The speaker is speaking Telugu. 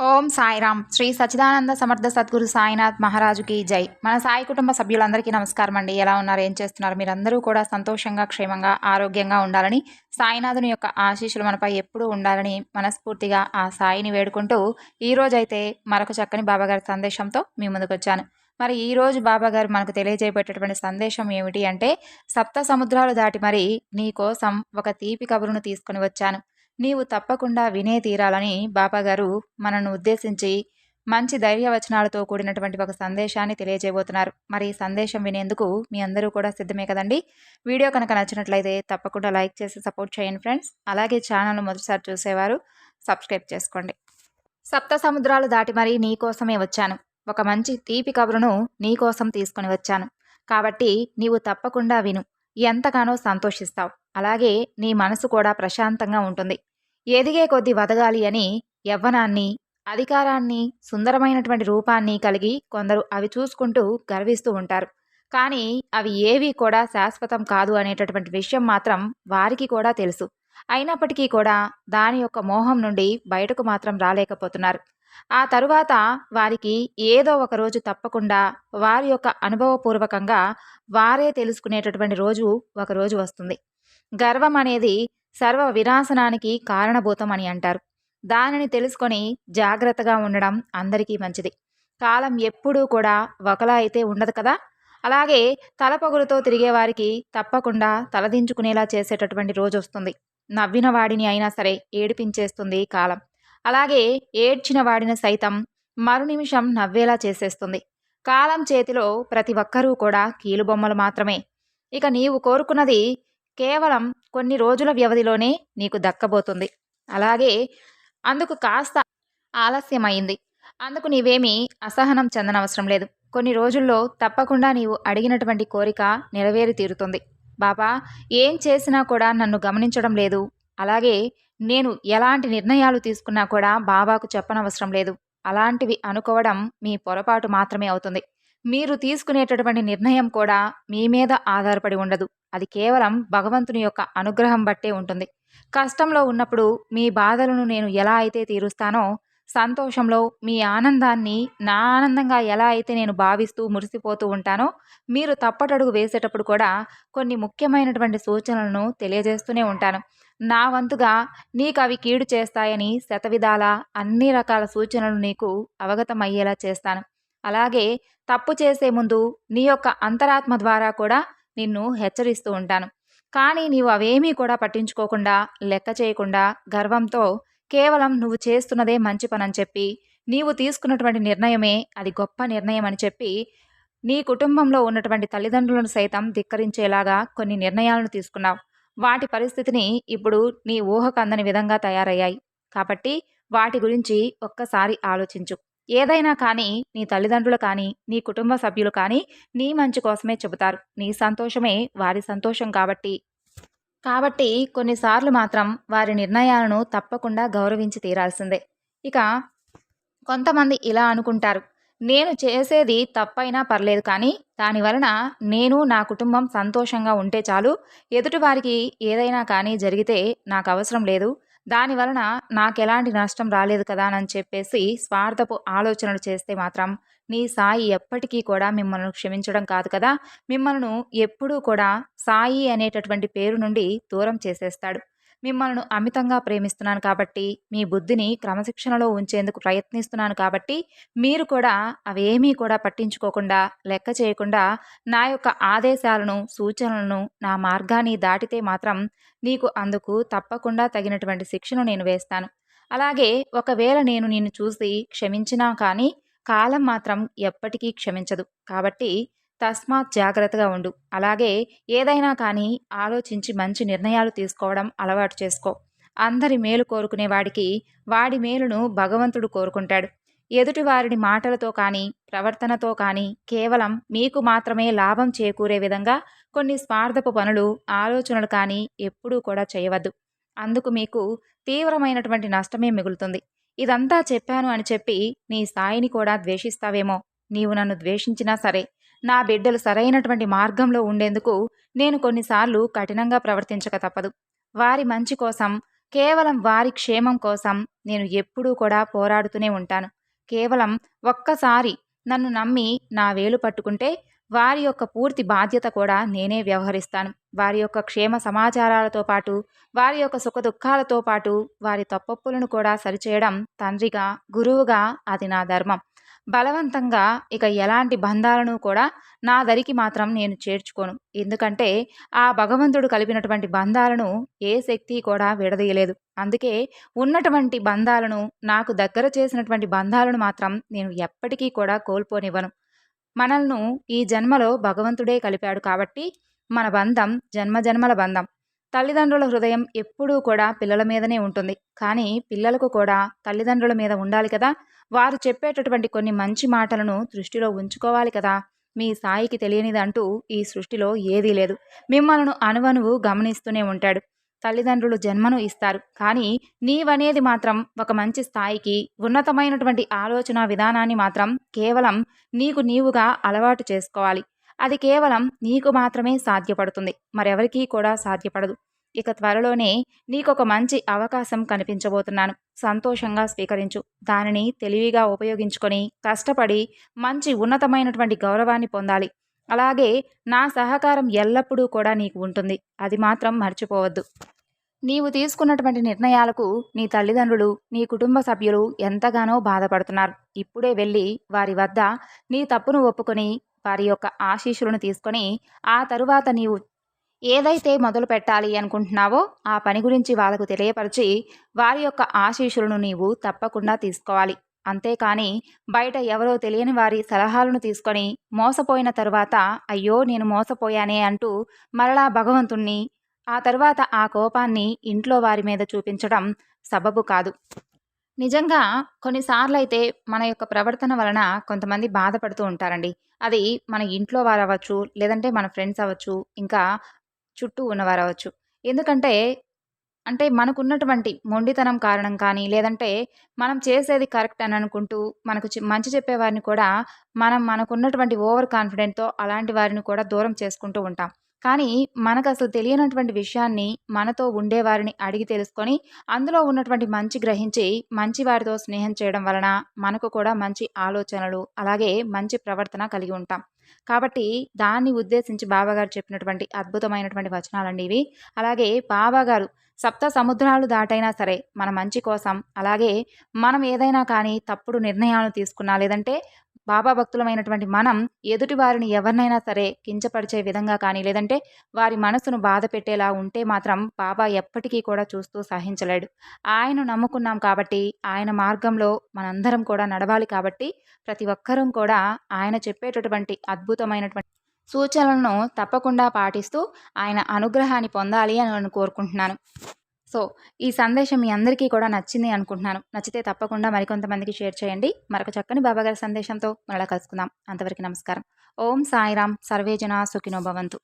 ఓం సాయిరామ్. శ్రీ సచ్చిదానంద సమర్థ సద్గురు సాయినాథ్ మహారాజుకి జై. మన సాయి కుటుంబ సభ్యులందరికీ నమస్కారం అండి. ఎలా ఉన్నారు, ఏం చేస్తున్నారు? మీరందరూ కూడా సంతోషంగా, క్షేమంగా, ఆరోగ్యంగా ఉండాలని, సాయినాథుని యొక్క ఆశీస్సులు మనపై ఎప్పుడూ ఉండాలని మనస్ఫూర్తిగా ఆ సాయిని వేడుకుంటూ ఈ రోజైతే మరొక చక్కని బాబాగారి సందేశంతో మీ ముందుకు వచ్చాను. మరి ఈ రోజు బాబాగారు మనకు తెలియజేయబెట్టేటువంటి సందేశం ఏమిటి అంటే, సప్త సముద్రాలు దాటి మరి నీ కోసం ఒక తీపి కబురును తీసుకొని వచ్చాను, నీవు తప్పకుండా వినే తీరాలని బాబాగారు మనను ఉద్దేశించి మంచి ధైర్యవచనాలతో కూడినటువంటి ఒక సందేశాన్ని తెలియజేయబోతున్నారు. మరి ఈ సందేశం వినేందుకు మీ అందరూ కూడా సిద్ధమే కదండి. వీడియో కనుక నచ్చినట్లయితే తప్పకుండా లైక్ చేసి సపోర్ట్ చేయండి ఫ్రెండ్స్. అలాగే ఛానల్ను మొదటిసారి చూసేవారు సబ్స్క్రైబ్ చేసుకోండి. సప్త సముద్రాలు దాటి మరి నీ కోసమే వచ్చాను, ఒక మంచి తీపి కబురును నీ కోసం తీసుకొని వచ్చాను, కాబట్టి నీవు తప్పకుండా విను, ఎంతగానో సంతోషిస్తావు. అలాగే నీ మనసు కూడా ప్రశాంతంగా ఉంటుంది. ఎదిగే కొద్దీ వదగాలి అని యవ్వనాన్ని, అధికారాన్ని, సుందరమైనటువంటి రూపాన్ని కలిగి కొందరు అవి చూసుకుంటూ గర్విస్తూ ఉంటారు. కానీ అవి ఏవి కూడా శాశ్వతం కాదు అనేటటువంటి విషయం మాత్రం వారికి కూడా తెలుసు. అయినప్పటికీ కూడా దాని యొక్క మోహం నుండి బయటకు మాత్రం రాలేకపోతున్నారు. ఆ తరువాత వారికి ఏదో ఒక రోజు తప్పకుండా వారి యొక్క అనుభవపూర్వకంగా వారే తెలుసుకునేటటువంటి రోజు ఒకరోజు వస్తుంది. గర్వం అనేది సర్వ వినాశనానికి కారణభూతం అని అంటారు. దానిని తెలుసుకొని జాగ్రత్తగా ఉండడం అందరికీ మంచిది. కాలం ఎప్పుడూ కూడా ఒకలా అయితే ఉండదు కదా. అలాగే తలపొగులుతో తిరిగేవారికి తప్పకుండా తలదించుకునేలా చేసేటటువంటి రోజు వస్తుంది. నవ్విన వాడిని అయినా సరే ఏడిపించేస్తుంది కాలం. అలాగే ఏడ్చిన వాడిని సైతం మరు నిమిషం నవ్వేలా చేసేస్తుంది. కాలం చేతిలో ప్రతి ఒక్కరూ కూడా కీలుబొమ్మలు మాత్రమే. ఇక నీవు కోరుకున్నది కేవలం కొన్ని రోజుల వ్యవధిలోనే నీకు దక్కబోతుంది. అలాగే అందుకు కాస్త ఆలస్యమైంది. అందుకు నీవేమీ అసహనం చెందనవసరం లేదు. కొన్ని రోజుల్లో తప్పకుండా నీవు అడిగినటువంటి కోరిక నెరవేరి తీరుతుంది. బాబా ఏం చేసినా కూడా నన్ను గమనించడం లేదు, అలాగే నేను ఎలాంటి నిర్ణయాలు తీసుకున్నా కూడా బాబాకు చెప్పనవసరం లేదు, అలాంటివి అనుకోవడం మీ పొరపాటు మాత్రమే అవుతుంది. మీరు తీసుకునేటటువంటి నిర్ణయం కూడా మీ మీద ఆధారపడి ఉండదు. అది కేవలం భగవంతుని యొక్క అనుగ్రహం బట్టే ఉంటుంది. కష్టంలో ఉన్నప్పుడు మీ బాధలను నేను ఎలా అయితే తీరుస్తానో, సంతోషంలో మీ ఆనందాన్ని నా ఆనందంగా ఎలా అయితే నేను భావిస్తూ మురిసిపోతూ ఉంటానో, మీరు తప్పటడుగు వేసేటప్పుడు కూడా కొన్ని ముఖ్యమైనటువంటి సూచనలను తెలియజేస్తూనే ఉంటాను. నా వంతుగా నీకు అవి కీడు చేస్తాయని శతవిధాల అన్ని రకాల సూచనలు నీకు అవగతమయ్యేలా చేస్తాను. అలాగే తప్పు చేసే ముందు నీ యొక్క అంతరాత్మ ద్వారా కూడా నిన్ను హెచ్చరిస్తూ ఉంటాను. కానీ నీవు అవేమీ కూడా పట్టించుకోకుండా, లెక్క చేయకుండా, గర్వంతో కేవలం నువ్వు చేస్తున్నదే మంచి పనని చెప్పి, నీవు తీసుకున్నటువంటి నిర్ణయమే అది గొప్ప నిర్ణయం అని చెప్పి, నీ కుటుంబంలో ఉన్నటువంటి తల్లిదండ్రులను సైతం ధిక్కరించేలాగా కొన్ని నిర్ణయాలను తీసుకున్నావు. వాటి పరిస్థితిని ఇప్పుడు నీ ఊహకు అందని విధంగా తయారయ్యాయి. కాబట్టి వాటి గురించి ఒక్కసారి ఆలోచించు. ఏదైనా కానీ నీ తల్లిదండ్రులు కానీ, నీ కుటుంబ సభ్యులు కానీ నీ మంచి కోసమే చెబుతారు. నీ సంతోషమే వారి సంతోషం కాబట్టి కొన్నిసార్లు మాత్రం వారి నిర్ణయాలను తప్పకుండా గౌరవించి తీరాల్సిందే. ఇక కొంతమంది ఇలా అనుకుంటారు, నేను చేసేది తప్పైనా పర్లేదు, కానీ దానివలన నేను నా కుటుంబం సంతోషంగా ఉంటే చాలు, ఎదుటివారికి ఏదైనా కానీ జరిగితే నాకు అవసరం లేదు, దానివలన నాకెలాంటి నష్టం రాలేదు కదా అని చెప్పేసి స్వార్థపు ఆలోచనలు చేస్తే మాత్రం నీ సాయి ఎప్పటికీ కూడా మిమ్మల్ని క్షమించడం కాదు కదా, మిమ్మల్ని ఎప్పుడూ కూడా సాయి అనేటటువంటి పేరు నుండి దూరం చేసేస్తాడు. మిమ్మల్ని అమితంగా ప్రేమిస్తున్నాను కాబట్టి, మీ బుద్ధిని క్రమశిక్షణలో ఉంచేందుకు ప్రయత్నిస్తున్నాను కాబట్టి, మీరు కూడా అవేమీ కూడా పట్టించుకోకుండా, లెక్క చేయకుండా నా యొక్క ఆదేశాలను, సూచనలను, నా మార్గాన్ని దాటితే మాత్రం నీకు అందుకు తప్పకుండా తగినటువంటి శిక్షను నేను వేస్తాను. అలాగే ఒకవేళ నేను నిన్ను చూసి క్షమించినా కానీ కాలం మాత్రం ఎప్పటికీ క్షమించదు. కాబట్టి తస్మాత్ జాగ్రత్తగా ఉండు. అలాగే ఏదైనా కానీ ఆలోచించి మంచి నిర్ణయాలు తీసుకోవడం అలవాటు చేసుకో. అందరి మేలు కోరుకునే వాడికి వాడి మేలును భగవంతుడు కోరుకుంటాడు. ఎదుటి వారిని మాటలతో కానీ, ప్రవర్తనతో కానీ కేవలం మీకు మాత్రమే లాభం చేకూరే విధంగా కొన్ని స్వార్థపు పనులు, ఆలోచనలు కానీ ఎప్పుడూ కూడా చేయవద్దు. అందుకు మీకు తీవ్రమైనటువంటి నష్టమే మిగులుతుంది. ఇదంతా చెప్పాను అని చెప్పి నీ సాయిని కూడా ద్వేషిస్తావేమో. నీవు నన్ను ద్వేషించినా సరే, నా బిడ్డలు సరైనటువంటి మార్గంలో ఉండేందుకు నేను కొన్నిసార్లు కఠినంగా ప్రవర్తించక తప్పదు. వారి మంచి కోసం కేవలం వారి క్షేమం కోసం నేను ఎప్పుడూ కూడా పోరాడుతూనే ఉంటాను. కేవలం ఒక్కసారి నన్ను నమ్మి నా వేలు పట్టుకుంటే వారి యొక్క పూర్తి బాధ్యత కూడా నేనే వ్యవహరిస్తాను. వారి యొక్క క్షేమ సమాచారాలతో పాటు, వారి యొక్క సుఖదుఖాలతో పాటు, వారి తప్పొప్పులను కూడా సరిచేయడం తండ్రిగా, గురువుగా అది నా ధర్మం. బలవంతంగా ఇక ఎలాంటి బంధాలను కూడా నా దరికి మాత్రం నేను చేర్చుకోను. ఎందుకంటే ఆ భగవంతుడు కలిపినటువంటి బంధాలను ఏ శక్తి కూడా విడదీయలేదు. అందుకే ఉన్నటువంటి బంధాలను, నాకు దగ్గర చేసినటువంటి బంధాలను మాత్రం నేను ఎప్పటికీ కూడా కోల్పోనివ్వను. మనల్ని ఈ జన్మలో భగవంతుడే కలిపాడు కాబట్టి మన బంధం జన్మజన్మల బంధం. తల్లిదండ్రుల హృదయం ఎప్పుడూ కూడా పిల్లల మీదనే ఉంటుంది. కానీ పిల్లలకు కూడా తల్లిదండ్రుల మీద ఉండాలి కదా! వారు చెప్పేటటువంటి కొన్ని మంచి మాటలను దృష్టిలో ఉంచుకోవాలి కదా! మీ సాయికి తెలియనిదంటూ ఈ సృష్టిలో ఏదీ లేదు. మిమ్మల్ని అణువణువు గమనిస్తూనే ఉంటాడు. తల్లిదండ్రులు జన్మను ఇస్తారు. కానీ నీవనేది మాత్రం ఒక మంచి స్థాయికి, ఉన్నతమైనటువంటి ఆలోచన విధానాన్ని మాత్రం కేవలం నీకు నీవుగా అలవాటు చేసుకోవాలి. అది కేవలం నీకు మాత్రమే సాధ్యపడుతుంది. మరెవరికీ కూడా సాధ్యపడదు. ఇక త్వరలోనే నీకొక మంచి అవకాశం కనిపించబోతున్నాను. సంతోషంగా స్వీకరించు. దానిని తెలివిగా ఉపయోగించుకొని, కష్టపడి మంచి ఉన్నతమైనటువంటి గౌరవాన్ని పొందాలి. అలాగే నా సహకారం ఎల్లప్పుడూ కూడా నీకు ఉంటుంది. అది మాత్రం మర్చిపోవద్దు. నీవు తీసుకున్నటువంటి నిర్ణయాలకు నీ తల్లిదండ్రులు, నీ కుటుంబ సభ్యులు ఎంతగానో బాధపడుతున్నారు. ఇప్పుడే వెళ్ళి వారి వద్ద నీ తప్పును ఒప్పుకొని, వారి యొక్క ఆశీస్సులను తీసుకొని, ఆ తరువాత నీవు ఏదైతే మొదలు పెట్టాలి అనుకుంటున్నావో ఆ పని గురించి వాళ్ళకు తెలియపరిచి, వారి యొక్క ఆశీస్సులను నీవు తప్పకుండా తీసుకోవాలి. అంతేకాని బయట ఎవరో తెలియని వారి సలహాలను తీసుకొని మోసపోయిన తరువాత అయ్యో నేను మోసపోయానే అంటూ మరలా భగవంతుణ్ణి, ఆ తరువాత ఆ కోపాన్ని ఇంట్లో వారి మీద చూపించడం సబబు కాదు. నిజంగా కొన్నిసార్లయితే మన యొక్క ప్రవర్తన వలన కొంతమంది బాధపడుతూ ఉంటారండి. అది మన ఇంట్లో వారవ్వచ్చు, లేదంటే మన ఫ్రెండ్స్ అవ్వచ్చు, ఇంకా చుట్టూ ఉన్నవారవ్వచ్చు. ఎందుకంటే మనకున్నటువంటి మొండితనం కారణం కానీ, లేదంటే మనం చేసేది కరెక్ట్ అని అనుకుంటూ మనకు మంచి చెప్పేవారిని కూడా మనకున్నటువంటి ఓవర్ కాన్ఫిడెంట్‌తో అలాంటి వారిని కూడా దూరం చేసుకుంటూ ఉంటాం. కానీ మనకసలు తెలియనటువంటి విషయాన్ని మనతో ఉండేవారిని అడిగి తెలుసుకొని, అందులో ఉన్నటువంటి మంచి గ్రహించి, మంచి వారితో స్నేహం చేయడం వలన మనకు కూడా మంచి ఆలోచనలు, అలాగే మంచి ప్రవర్తన కలిగి ఉంటాం. కాబట్టి దాన్ని ఉద్దేశించి బాబాగారు చెప్పినటువంటి అద్భుతమైనటువంటి వచనాలండి ఇవి. అలాగే బాబాగారు సప్త సముద్రాలు దాటైనా సరే మన మంచి కోసం, అలాగే మనం ఏదైనా కానీ తప్పుడు నిర్ణయాలను తీసుకున్నా, లేదంటే బాబా భక్తులమైనటువంటి మనం ఎదుటి వారిని ఎవరినైనా సరే కించపరిచే విధంగా కానీ, లేదంటే వారి మనసును బాధ పెట్టేలా ఉంటే మాత్రం బాబా ఎప్పటికీ కూడా చూస్తూ సహించలేడు. ఆయన నమ్ముకున్నాం కాబట్టి, ఆయన మార్గంలో మనందరం కూడా నడవాలి కాబట్టి, ప్రతి ఒక్కరూ కూడా ఆయన చెప్పేటటువంటి అద్భుతమైనటువంటి సూచనలను తప్పకుండా పాటిస్తూ ఆయన అనుగ్రహాన్ని పొందాలి అని నేను కోరుకుంటున్నాను. సో, ఈ సందేశం మీ అందరికీ కూడా నచ్చింది అనుకుంటున్నాను. నచ్చితే తప్పకుండా మరికొంతమందికి షేర్ చేయండి. మరొక చక్కని బాబాగారి సందేశంతో మరలా కలుసుకుందాం. అంతవరకు నమస్కారం. ఓం సాయిరాం. సర్వే జనా సుఖినో భవంతు.